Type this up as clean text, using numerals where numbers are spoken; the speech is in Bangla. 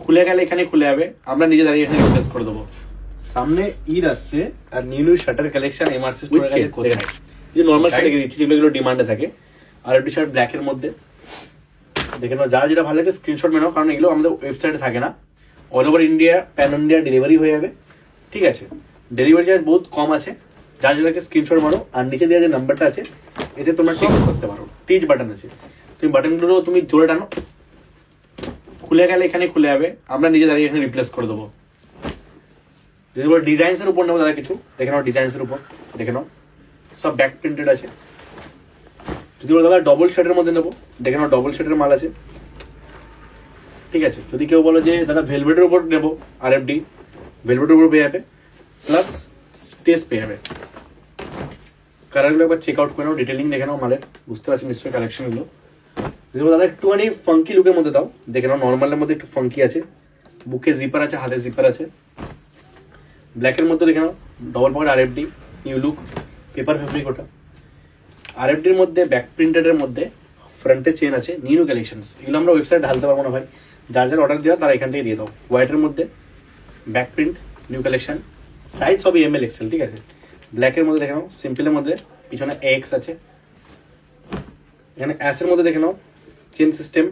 খুলে গেলে এখানে খুলে যাবে, আমরা নিজে দাঁড়িয়ে এখানে রিপ্লেস করে দেবো। সামনে ঈদ আসছে আর নিউ নিউ শার্টের কালেকশন এমআরসি স্টোরে আছে কোথায় নাই, যে নরমাল শার্ট দিচ্ছি যেগুলো ডিমান্ডে থাকে। আর একটি শার্ট ব্ল্যাক এর মধ্যে দেখে নাও, যারা যেটা ভালো লাগছে স্ক্রিনশট মেনে নাও, কারণ এগুলো আমাদের ওয়েবসাইটে থাকে না, all over India pan India delivery হয়ে যাবে, ঠিক আছে। ডেলিভারি চার্জ বহুত কম আছে, যার যেটা লাগছে স্ক্রিনশট মারো, আর নিচে দেওয়া যে নাম্বারটা আছে এতে তোমরা টেক্সট করতে পারো, টিচ বাটন আছে, তুমি বাটনগুলো তুমি জোরে টানো, খুলে গেলে এখানে খুলে যাবে, আমরা নিজে দাঁড়িয়ে এখানে রিপ্লেস করে দেবো। যদি বলো ডিজাইনস এর উপর নেবো দাদা কিছু, দেখে নাও ডিজাইনস এর উপর, দেখে নাও সব ব্যাক প্রিন্টেড আছে। যদি বলো দাদা ডবল শেডের মধ্যে নেবো, দেখে নাও ডবল শেডের মাল আছে, ঠিক আছে। যদি কেউ বলো যে দাদা ভেলভেটের উপর নেবো, RFD ভেলভেটের উপর পেয়ে যাবে, প্লাস স্টেজ পেয়ে যাবে। কালারগুলো একবার চেক আউট করে নাও, ডিটেলিং দেখে নাও মালের, বুঝতে পারছি নিশ্চয়ই কালেকশনগুলো। যদি বলো দাদা একটুখানি ফাঙ্কি লুকের মধ্যে দাও, দেখে নাও নর্মালের মধ্যে একটু ফাঙ্কি আছে, বুকে জিপার আছে, হাতে জিপার আছে। ব্ল্যাকের মধ্যে দেখে নাও double pocket RFD new look, paper fabric ওটা। RFDর মধ্যে ব্যাক প্রিন্টেডের মধ্যে ফ্রন্টে চেন আছে, নিউ কালেকশনস, এগুলো আমরা ওয়েবসাইটে ঢালতে পারবো না ভাই, যার যার অর্ডার দেওয়া তারা এখান থেকে দিয়ে দাও। হোয়াইটের মধ্যে back print new collection, size সবই ML XL, ঠিক আছে। ব্ল্যাকের মধ্যে দেখে নাও সিম্পলের মধ্যে পিছনে AX আছে, এখানে অ্যাসের মধ্যে দেখে নাও চেন সিস্টেম,